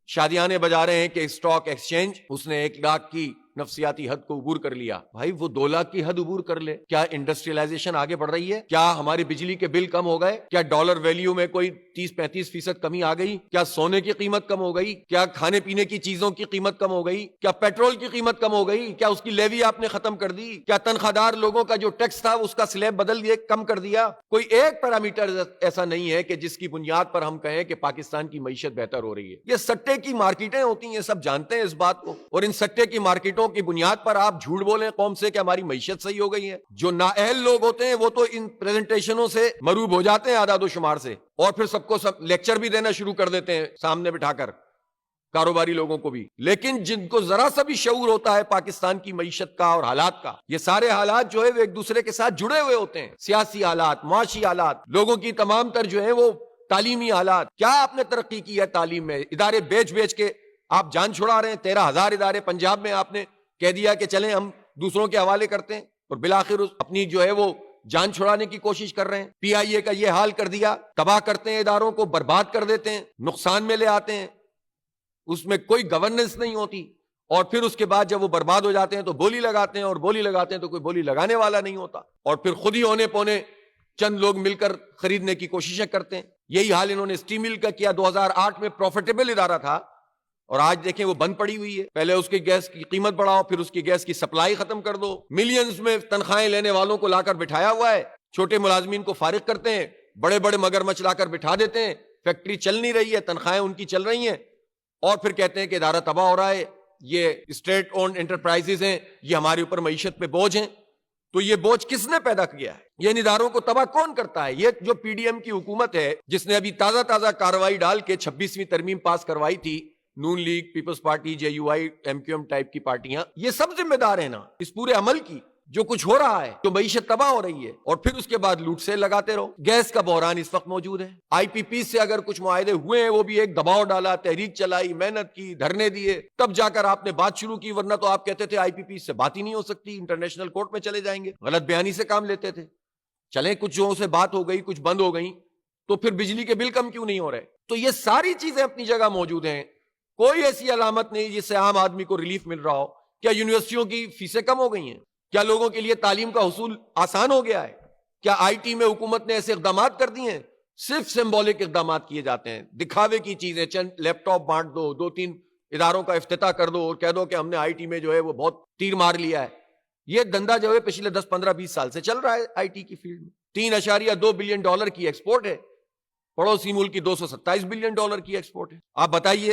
شادیانے بجا رہے ہیں کہ اسٹاک ایکسچینج اس نے 1 لاکھ کی نفسیاتی حد کو عبور کر لیا. بھائی وہ 2 لاکھ کی حد عبور کر لے. کیا انڈسٹریلائزیشن آگے بڑھ رہی ہے؟ کیا ہماری بجلی کے بل کم ہو گئے؟ کیا ڈالر ویلیو میں کوئی 30-35% کمی آ گئی؟ کیا سونے کی قیمت کم ہو گئی؟ کیا کھانے پینے کی چیزوں کی قیمت کم ہو گئی؟ کیا پیٹرول کی قیمت کم ہو گئی؟ کیا اس کی لیوی آپ نے ختم کر دی؟ کیا تنخواہ دار لوگوں کا جو ٹیکس تھا اس کا سلیب بدل دیے، کم کر دیا؟ کوئی ایک پیرامیٹر ایسا نہیں ہے کہ جس کی بنیاد پر ہم کہیں کہ پاکستان کی معیشت بہتر ہو رہی ہے. یہ سٹے کی مارکیٹیں ہوتی ہیں، سب جانتے ہیں اس بات کو، اور ان سٹے کی مارکیٹوں کی بنیاد پر آپ جھوٹ بولیں قوم سے کہ ہماری معیشت صحیح ہو گئی ہے. جو نااہل لوگ ہوتے ہیں وہ تو ان پریزنٹیشنوں سے مروب ہو جاتے ہیں، اعداد و شمار سے، اور پھر سب کو لیکچر بھی دینا شروع کر دیتے ہیں سامنے بٹھا کر، کاروباری لوگوں کو بھی. لیکن جن کو ذرا سا بھی شعور ہوتا ہے پاکستان کی معیشت کا اور حالات کا، یہ سارے حالات جو ہے وہ ایک دوسرے کے ساتھ جڑے ہوئے ہوتے ہیں. سیاسی حالات، معاشی حالات، لوگوں کی تمام تر جو ہے وہ تعلیمی حالات. کیا آپ نے ترقی کی ہے تعلیم میں؟ ادارے بیچ کے آپ جان چھڑا رہے ہیں. 13,000 ادارے پنجاب میں آپ نے کہہ دیا کہ چلیں ہم دوسروں کے حوالے کرتے ہیں، اور بالآخر اپنی جو ہے وہ جان چھڑانے کی کوشش کر رہے ہیں. پی آئی اے کا یہ حال کر دیا، تباہ کرتے ہیں اداروں کو، برباد کر دیتے ہیں، نقصان میں لے آتے ہیں، اس میں کوئی گورننس نہیں ہوتی. اور پھر اس کے بعد جب وہ برباد ہو جاتے ہیں تو بولی لگاتے ہیں، اور بولی لگاتے ہیں تو کوئی بولی لگانے والا نہیں ہوتا، اور پھر خود ہی اونے پونے چند لوگ مل کر خریدنے کی کوششیں کرتے ہیں. یہی حال انہوں نے اسٹیم مل کا کیا. 2008 میں پروفیٹیبل ادارہ تھا، اور آج دیکھیں وہ بند پڑی ہوئی ہے. پہلے اس کی گیس کی قیمت بڑھاؤ، پھر اس کی گیس کی سپلائی ختم کر دو. ملینز میں تنخواہیں لینے والوں کو لا کر بٹھایا ہوا ہے، چھوٹے ملازمین کو فارغ کرتے ہیں، بڑے بڑے مگرمچھ لا کر بٹھا دیتے ہیں. فیکٹری چل نہیں رہی ہے، تنخواہیں ان کی چل رہی ہیں، اور پھر کہتے ہیں کہ ادارہ تباہ ہو رہا ہے، یہ اسٹیٹ اونڈ انٹرپرائزز ہیں، یہ ہمارے اوپر معیشت پہ بوجھ ہیں. تو یہ بوجھ کس نے پیدا کیا ہے؟ یہ ان اداروں کو تباہ کون کرتا ہے؟ یہ جو پی ڈی ایم کی حکومت ہے، جس نے ابھی تازہ کارروائی ڈال کے 26ویں ترمیم پاس کروائی تھی، Noon League, Peoples Party, J U I, M Q M type کی پارٹیاں، یہ سب ذمہ دار ہیں نا اس پورے عمل کی. جو کچھ ہو رہا ہے، جو معیشت تباہ ہو رہی ہے، اور پھر اس کے بعد لوٹ سے لگاتے رہو. گیس کا بحران اس وقت موجود ہے. آئی پی پی سے اگر کچھ معاہدے ہوئے ہیں، وہ بھی ایک دباؤ ڈالا، تحریک چلائی، محنت کی، دھرنے دیے، تب جا کر آپ نے بات شروع کی. ورنہ تو آپ کہتے تھے آئی پی پی سے بات ہی نہیں ہو سکتی، انٹرنیشنل کورٹ میں چلے جائیں گے. غلط بیانی سے کام لیتے تھے. چلیں کچھ جو سے بات ہو گئی، کچھ بند ہو گئی، تو پھر بجلی کے بل کم کیوں نہیں ہو رہے؟ تو یہ ساری چیزیں اپنی جگہ موجود ہیں. کوئی ایسی علامت نہیں جس سے عام آدمی کو ریلیف مل رہا ہو. کیا یونیورسٹیوں کی فیسیں کم ہو گئی ہیں؟ کیا لوگوں کے لیے تعلیم کا حصول آسان ہو گیا ہے؟ کیا آئی ٹی میں حکومت نے ایسے اقدامات کر دیے ہیں؟ صرف سمبولک اقدامات کیے جاتے ہیں، دکھاوے کی چیزیں. چند لیپ ٹاپ بانٹ دو، 2-3 اداروں کا افتتاح کر دو، اور کہہ دو کہ ہم نے آئی ٹی میں جو ہے وہ بہت تیر مار لیا ہے. یہ دھندا جو ہے پچھلے 10-15-20 سال سے چل رہا ہے آئی ٹی کی فیلڈ میں. $3.2 بلین کی ایکسپورٹ ہے. پڑوسی ملک کی $227 بلین کی ایکسپورٹ ہے. آپ بتائیے